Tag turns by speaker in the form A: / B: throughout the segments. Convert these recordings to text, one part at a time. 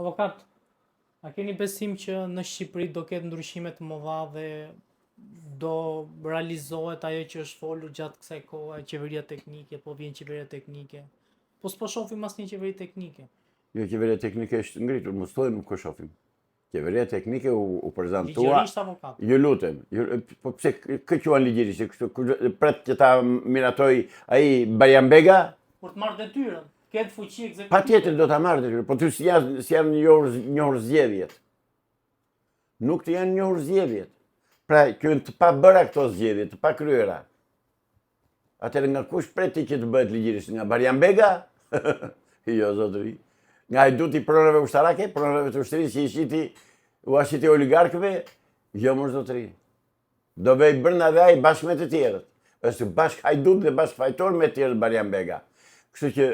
A: Avokat, a keni besim që në Shqipëri do ketë ndryshime të mëdha dhe do realizohet ajo që është folur gjatë kësaj kohe, qeveria teknike, po vjen qeveria teknike. Po s'po shohim asnjë qeveri teknike.
B: Jo, qeveria teknike është ngritur, mos thojmë nuk e shohim. Qeveria teknike u prezantua.
A: Ligjërisht avokat.
B: Ju lutem, po pse kë quan ligjërisht? Kështu pret që ta miratoj ai Bajambega?
A: Për të marrë detyrën, ketë fuqi ekzekutive.
B: Patjetër do ta marrë detyrën, po ty s'janë njohur zgjedhjet. Nuk të janë njohur zgjedhjet. Pra, kënë të pa bëra këto zgjedhje, të pa kryera. Atëherë nga kush preti që të bëhet ligjërisht? Nga Bajambega? Jo, zotëri. Nga i duti pronave ushtarake, pronave të ushtërisë që u ashiti oligarkëve, jo më zotëri. Do vej brenda dhe ai bashkë me të tjerët. Është bashkë hajdut dhe bashkë fajtor me të tjerët Bajambega. Kështu që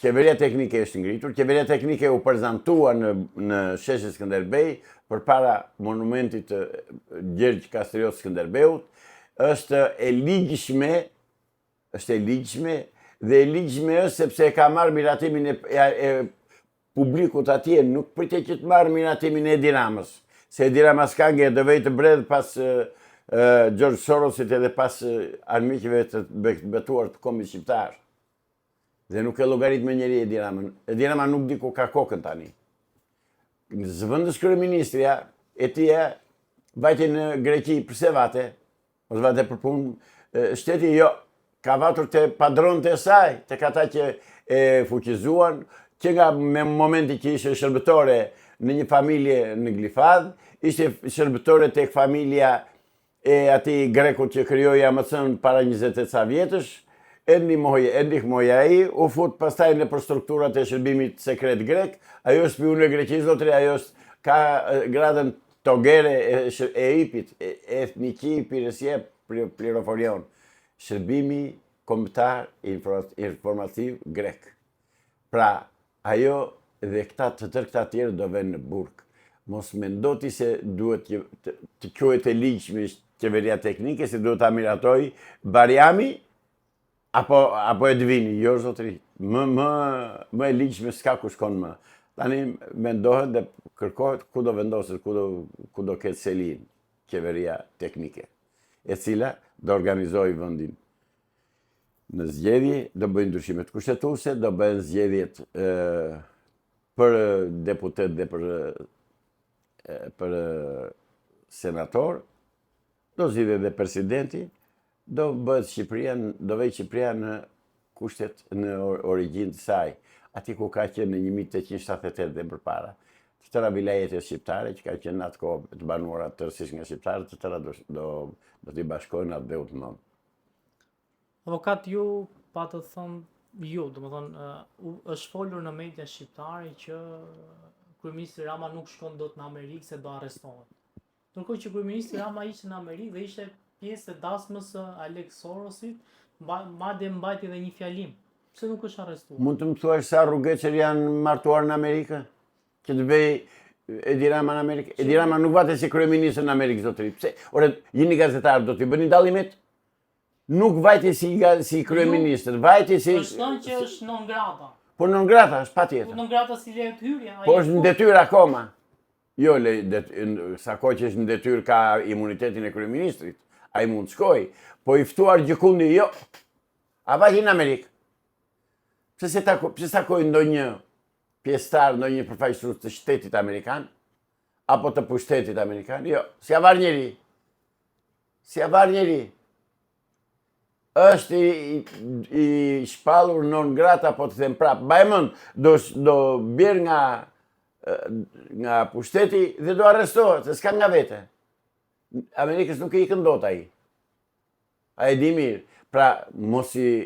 B: qeveria teknike është ngritur, qeveria teknike u prezantua në sheshin Skënderbej përpara monumentit të Gjergj Kastriot Skënderbeut, është e ligjshme dhe e ligjshme është sepse e ka marrë miratimin e publikut atje, nuk pritet që të marrë miratimin e Edi Ramës. Se Edi Rama s'ka nge do vej të bredh pas George Sorosit edhe pas armiqve të betuar të kombit shqiptar. Dhe nuk e llogarit me njeri Edi Ramën. Edi Rama nuk di ku ka kokën tani. Zëvendës kryeministria e tia vajte në Greqi përse vate, ose vate për punë, shteti jo, ka vatur të padronët e saj, të kata që e fuqizuan, që nga me momenti që ishe shërbëtore në një familje në Glifad, ishte shërbëtore tek familja e ati Grekut që krijoi AMC-n para 28 sa vjetësh, e ndihmoi ai, u fut pastaj në për strukturat e shërbimit sekret grek, ajo është piune e Greqisë, zotëri, ajo ka gradën togere e IP-it, etniki pirësie pliroforion, shërbimi kombëtar informativ grek. Pra, ajo dhe të tërë këta tjerë do venë në burg. Mos mendoti se duhet të quhet e ligjshme qeveria teknike, se duhet ta miratoj Bariami apo Edvini, jo zotëri. Më e ligjshme s'ka ku shkon më. Tani mendohet dhe kërkohet ku do vendoset, ku do ketë selin qeveria teknike, e cila do organizoj vendin. Në zgjedhje do bëjnë ndryshimet kushtetuese, do bëjnë zgjedhjet për deputet dhe për senator, do zgjidhet dhe presidenti, do vej Shqipëria në kushtet në origjinë të saj, aty ku ka qenë në 1878 dhe përpara. Të tëra vilajetet shqiptare që ka qenë në atë kohë të banuara tërësisht nga shqiptarët, të tëra do t'i bashkojnë atë dhe u të mënë.
A: Avokat, ju pa të thënë ju, do më thënë, është folur në media shqiptare që kryeministri Rama nuk shkon dot në Amerikë se do arrestohet. Ndërkohë që kryeministri Rama ishte në Amerikë dhe ishte pjesë e dasmës së Alex Sorosit, madje mbajti edhe një fjalim. Pse nuk është arrestuar?
B: Mund të më thuash sa rrugeçer janë martuar në Amerikë? Që të vej Edi Rama në Amerikë? Edi Rama nuk vate si kryeministër në Amerikë, zotëri. Pse? Ore, jeni gazetar, do t'i bëni dallimet? Nuk vajti si kryeministër, vajti si...
A: Është thënë që është non grata.
B: Po non grata, është patjetër.
A: Non grata si lehet hyrja.
B: Po është në detyrë akoma. Jo, sa kohë që është në detyrë ka imunitetin e kryeministrit, ai mund të shkojë, po i ftuar gjikundi jo. A vajti në Amerikë? Pse takoi ndonjë pjesëtar, ndonjë përfaqësues të shtetit amerikan, apo të pushtetit amerikan? Jo, si avar njeri. Është i shpallur non grata, po të them prap. Bajmën do bjerë nga pushteti dhe do arrestohet, se s'ka nga vete. Amerikës nuk e ikën dot ai. A e di mirë. Pra, mos i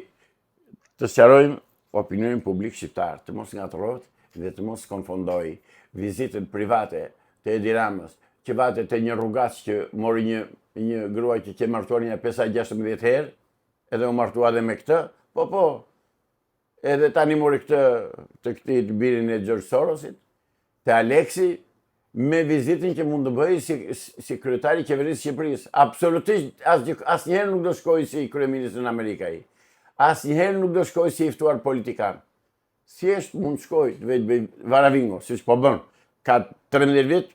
B: të sqarojmë opinionin publik shqiptar, të mos ngatërrohet dhe të mos konfondoj vizitën private të Edi Ramës, që vate të një rrugaç që mori një gruaj që martuar një 5-16 herë, edhe u martua dhe me këtë, po, edhe tani mori këtë të këti të birin e George Sorosit, të Aleksi, me vizitin që mund të bëjë si kryetari i qeverisë Shqipërisë. Absolutisht, asnjëherë nuk do shkojë si kryeministër në Amerikë ai. Asnjëherë nuk do shkojë si i ftuar politikan. Si është mund të shkoj të vetë bëj Varavingo, si që po bën. Ka 13 vjet,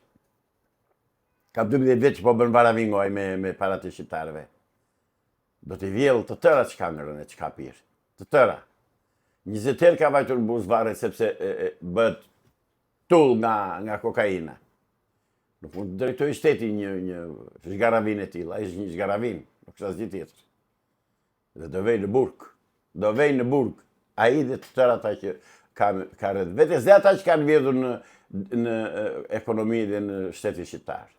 B: ka 12 vjet që po bën Varavingo ai me parat e shqiptarëve. Do t'i vjell të tëra që ka ngrënë, që ka pirë. Të tëra. 20 herë ka vajtur në buzë varre sepse bëhet tull nga kokaina. Nuk mund të drejtoj shteti një zhgaravin e tillë, ai është një zhgaravin, nuk është asgjë tjetër. Dhe do vej në burg. Do vej në burg. Ai dhe të tërë ata që ka rreth vetes dhe ata që kanë vjedhur në ekonomi dhe në shtetin shqiptar.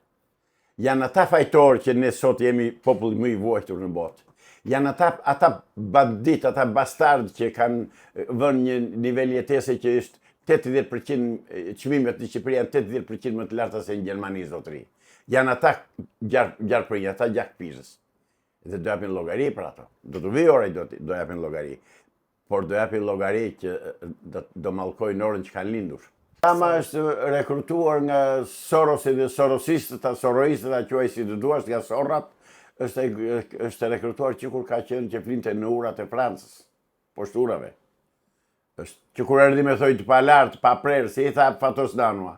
B: Janë ata fajtorë që ne sot jemi populli më i vuajtur në botë. Janë ata bandit, ata bastard që kanë vënë një nivel jetese që është 80% çmimet në Shqipëri janë 80% më të larta se në Gjermani, zotëri. Janë ata gjarprinj, ata gjakpizës. Dhe do japin llogari për ato. Do të vijë ora do japin llogari. Por do japin llogari që do mallkojnë orën që kanë lindur. Ama është rekrutuar nga Sorosi dhe sorosistët, soroistët, a quaj si të duash, nga sorrat, është rekrutuar që kur ka qenë që flinte në urat e Francës, poshtë urave. Që kur erdhi me thoj të pa lartë, pa prerë, si i tha Fatos Danua.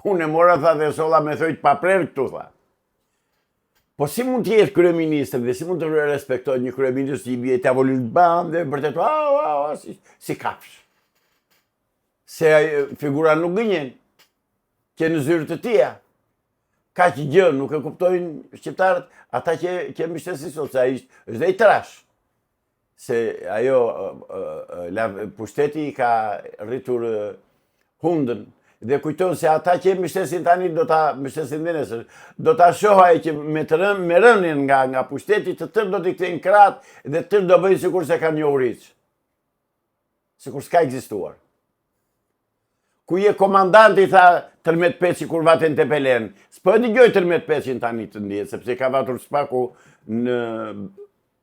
B: Unë e mora, tha, dhe solla me thoj të pa prerë këtu, tha. Po si mund të jetë kryeministër dhe si mund të respektojë një kryeministër që i bie të avolit bandë dhe bërtet, si kafsh. Se figura nuk gënjen, që në zyrë të tia. Ka që gjë, nuk e kuptojnë shqiptarët, ata që mbështesin sot, se ai është dhe i trash. Se ajo, pushteti ka rritur hundën, dhe kujtojnë se ata që mbështesin tani do ta mbështesin dhe nesër. Do ta shohaj që me rënien nga pushteti të tërë do t'i kthejnë kratë dhe tërë do bëjnë sikur se kanë njohuric. Sikur s'ka ekzistuar. Ku je komandanti, tha Tërmet Peçi kur vaten Tepelen. S'po e dëgjoj Tërmet Peçin tani të ndihet, sepse ka vatur spaku në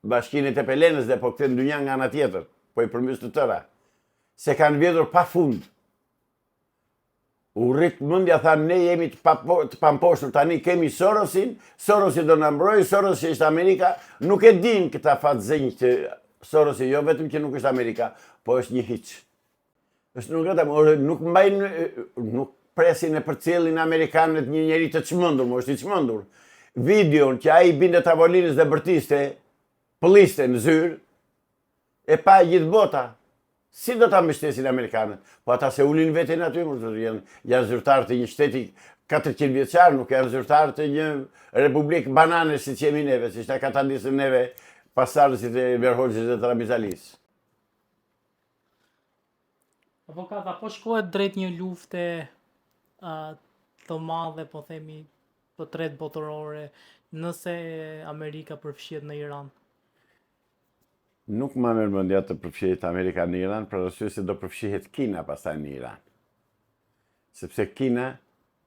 B: bashkinë e Tepelenës dhe po kthen dynja nga ana tjetër, po i përmbys të tëra. Se kanë vjedhur pa fund. U rrit mendja, tha, ne jemi të pamposhtur tani, kemi Sorosin, Sorosi do na mbrojë, Sorosi është Amerika, nuk e din këta fatzënj që Sorosi jo vetëm që nuk është Amerika, po është një hiç. Nuk mbajnë, nuk presin e përcjellin Amerikanët një njeri të çmendur, mo është i çmendur. Videon që ai binte tavolinës dhe bërtiste, pëlliste në zyrë, e pa gjithë bota. Si do ta mbështesin Amerikanët? Po ata se ulin veten aty, janë zyrtarë të një shteti 400 vjeçar, nuk janë zyrtarë të një republikë banane si që jemi neve, si shta ka ta disën neve pasardhësit e Verhoxhës dhe Trabizalis.
A: Avokat, apo shkohet drejt një lufte të madhe, po themi, të tretë botërore, nëse Amerika përfshihet në Iran?
B: Nuk ma merr mendja të përfshihet Amerika në Iran, për arsye se do përfshihet Kina pastaj në Iran. Sepse Kina,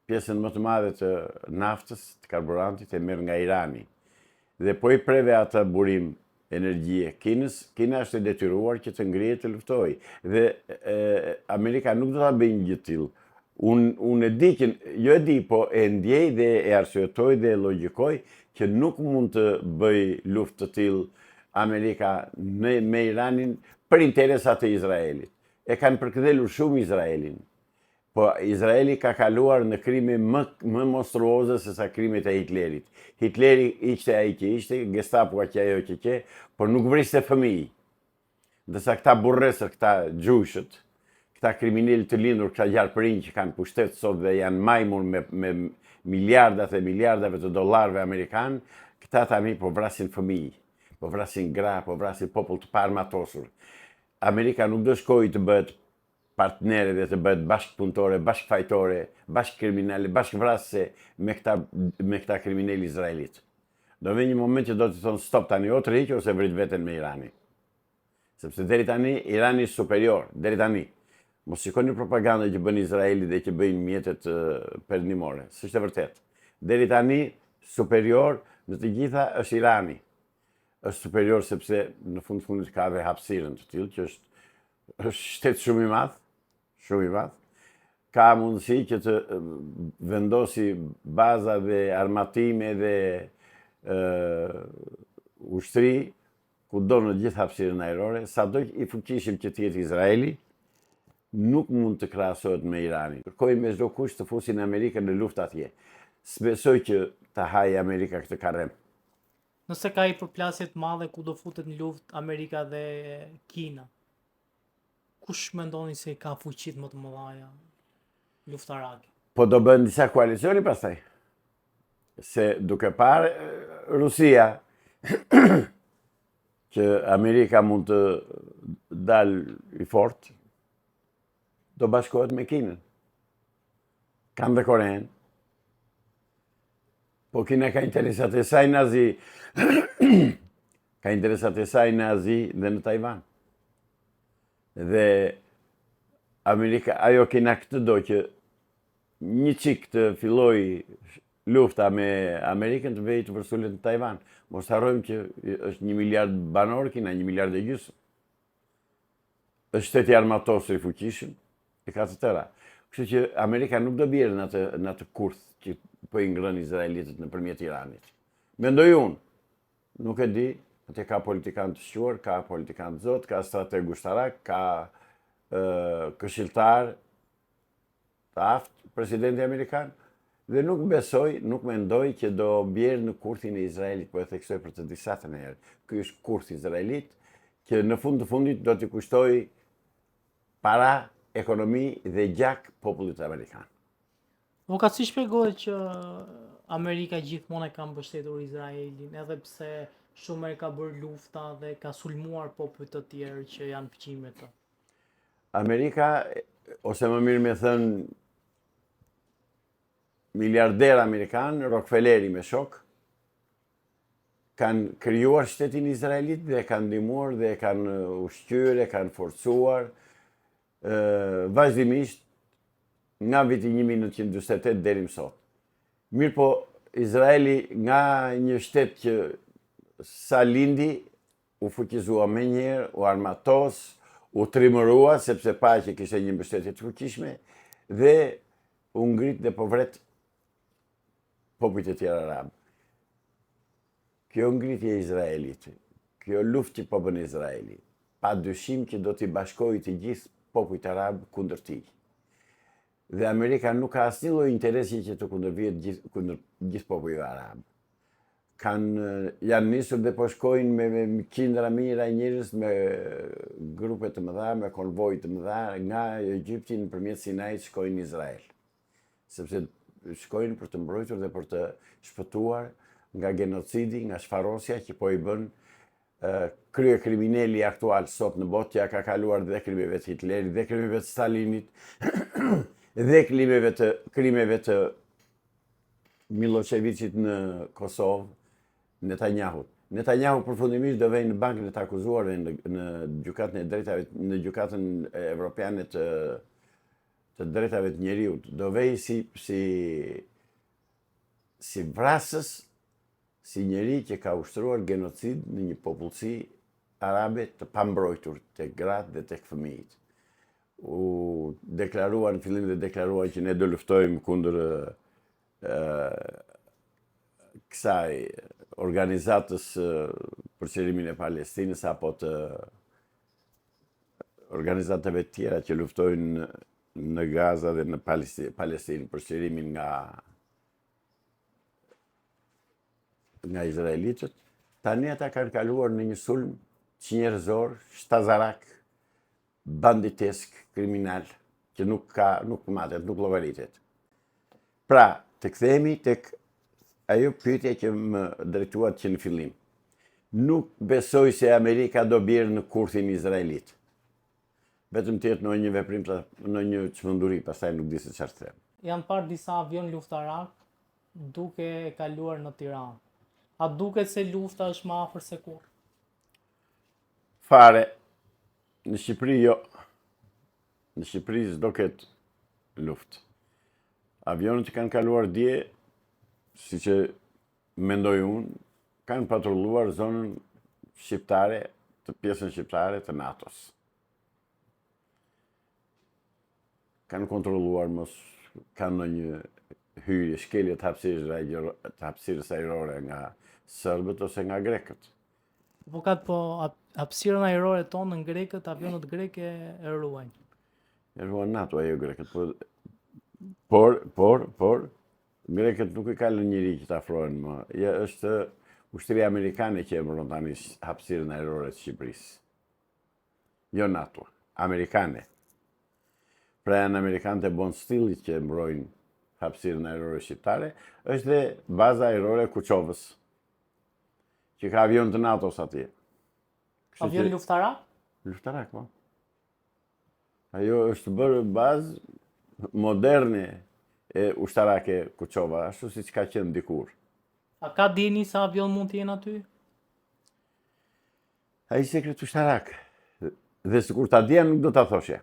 B: pjesën më të madhe të naftës, të karburantit, e merr nga Irani. Dhe po i preve atë burim energjie Kinës, Kina është e detyruar që të ngrihet të luftojë. Dhe Amerika nuk do ta bëjë gjë të tillë. Unë e di që, jo e di, po e ndjej dhe e arsyetoj dhe e logjikoj që nuk mund të bëj luftë të tillë Amerika me Iranin për interesat e Izraelit. E kanë përkthjelur shumë Izraelin. Po Izraeli ka kaluar në krime më monstruoze se sa krimet e Hitlerit. Hitleri ishte ai që ishte, Gestapo që ajo që, por nuk vriste fëmijë. Ndërsa këta burresër, këta gjushët, këta kriminalë të lindur, këta gjarpërinj që kanë pushtet sot dhe janë majmur me miliardat e miliardave të dollarëve amerikan, këta tani po vrasin fëmijë, po vrasin gra, po vrasin popull të paarmatosur. Amerika nuk do shkojë të bëhet partnere dhe të bëhet bashkëpunëtore, bashkëfajtore, bashkëkriminale, bashkëvrasëse me këta kriminalë izraelit. Do vjen një moment që do të thonë stop tani, o të rriq ose vrit veten me Irani. Sepse deri tani Irani është superior, deri tani. Mos shikoni propagandën që bën Izraeli dhe që bëjnë mjetet perëndimore, s'është e vërtetë. Deri tani superior në të gjitha është Irani. Është superior sepse në fundit ka dhe hapësirën të tillë që është shtet shumë i madh. Ka mundësi që të vendosi baza dhe armatime dhe ushtri ku do në gjithë hapësirën ajrore, sa do i fuqishëm që të jetë Izraeli, nuk mund të krahasohet me Iranin. Kërkojnë me çdo kusht të fusin Amerikën në luftë atje. S'besoj që ta hajë Amerika këtë karrem.
A: Nëse ka i përplasje të madhe ku do futet në luftë Amerika dhe Kina, kush mendoni se ka fuqitë më të mëdha luftarake?
B: Po do bën disa koalicioni pastaj. Se duke parë Rusia që Amerika mund të dalë i fort, do bashkohet me Kinën. Kanë dhe Korenë. Po Kina ka interesat e saj në Azi. Ka interesat e saj në Azi dhe në Taiwan. Dhe Amerika, ajo Kina këtë do që një çik të filloj lufta me Amerikën të vejë të vërsullet në Taiwan. Mos harrojmë që është 1 miliard banor Kina, 1 miliard e gjysmë. Është shteti armatosur i fuqishëm, e ka të tëra. Kështu që Amerika nuk do bjerë në atë kurth që po i ngrën izraelitët nëpërmjet Iranit. Mendoj unë, nuk e di, atë ka politikan të shquar, ka politikan të zot, ka strateg ushtarak, ka këshilltar të aftë, presidenti amerikan, dhe nuk besoj, nuk mendoj që do bjerë në kurthin e Izraelit, po e theksoj për të disa të herë. Ky është kurth izraelit, që në fund të fundit do t'i kushtoj para, ekonomi dhe gjak popullit amerikan.
A: Po ka si shpjegohet që Amerika gjithmonë e ka mbështetur Izraelin, edhe pse shumë e ka bërë lufta dhe ka sulmuar popujt të tjerë që janë fëqij me të?
B: Amerika, ose më mirë me thënë, miliarder amerikan, Rockefelleri me shok, kanë krijuar shtetin izraelit dhe kanë ndihmuar dhe kanë ushqyer, kanë forcuar vazhdimisht nga viti 1948 deri më sot. Mirë po, Izraeli nga një shtet që sa lindi, u fuqizua me njerë, u armatos, u trimërua, sepse pa që kishte një mbështetje të fuqishme, dhe u ngrit dhe po vret popujt e tjerë arab. Kjo ngritje e Izraelit, kjo luftë që po bën Izraeli, pa dyshim që do t'i bashkojë të gjithë popujt arab kundër tij. Dhe Amerika nuk ka asnjë lloj interesi që të kundërvihet kundër gjithë popujve arab. Janë nisur dhe po shkojnë me qindra mijëra njerëz, me grupe të mëdha, me konvoj të mëdha, nga Egjipti nëpërmjet Sinait shkojnë në Izrael. Sepse shkojnë për të mbrojtur dhe për të shpëtuar nga genocidi, nga shfarosja që po i bën krye kriminali aktual sot në botë, që ja ka kaluar dhe krimeve të Hitlerit, dhe krimeve të Stalinit, dhe krimeve të Miloševićit në Kosovë, Netanyahut. Netanyahu përfundimisht do vejë në bankën e të akuzuarve në gjykatën evropiane të drejtave të njeriut. Do vejë si vrasës, si njeri që ka ushtruar genocid në një popullsi arabe të pambrojtur, tek gratë dhe tek fëmijët. U deklaruan në fillim dhe deklaruan që ne do luftojmë kundër kësaj organizatës për qëllimin e Palestinës apo të organizatave të tjera që luftojnë në Gaza dhe në Palestinë për qëllimin nga izraelitët. Tani ata kanë kaluar në një sulm qinjerëzor, shtazarak, banditesk, kriminal, që nuk matet, nuk llogaritet. Pra, të kthehemi tek ajo pyetje që më drejtuat që në fillim. Nuk besoj se Amerika do bjerë në kurthin izraelit. Vetëm të jetë në një veprim, në një çmenduri, pastaj nuk di se çfarë të them.
A: Janë parë disa avion luftarak duke kaluar në Tiranë. A duket se lufta është më afër se kur?
B: Fare, në Shqipëri jo. Në Shqipëri s'do ketë luftë. Avionët që kanë kaluar dje, si që mendoj unë, kanë patrulluar zonën shqiptare, të pjesën shqiptare të NATO-s. Kanë kontrolluar mos kanë ndonjë hyrje, shkelje të hapësirës ajrore nga serbët ose nga grekët.
A: Po hapësirën ajrore tonë në grekët, avionët greke e ruajnë.
B: E ruan NATO ajo grekët, por grekët nuk i kalën njëri që të afrohen më. Ja, është ushtria amerikane që e mbron tani hapësirën ajrore të Shqipërisë. Jo NATO, amerikane. Pra janë amerikanët e Bond Stilit që mbrojnë hapësirën ajrore shqiptare, është dhe baza ajrore e Kuçovës, që ka avion të NATO-s atje.
A: Avion luftarak?
B: Luftarak, po. Ajo është bërë bazë moderne e ushtarake Kuçova, ashtu si që ka qenë dikur.
A: A ka dini sa avion mund të jenë aty?
B: A i sekret ushtarak. Dhe sikur ta dija nuk do ta thoshe.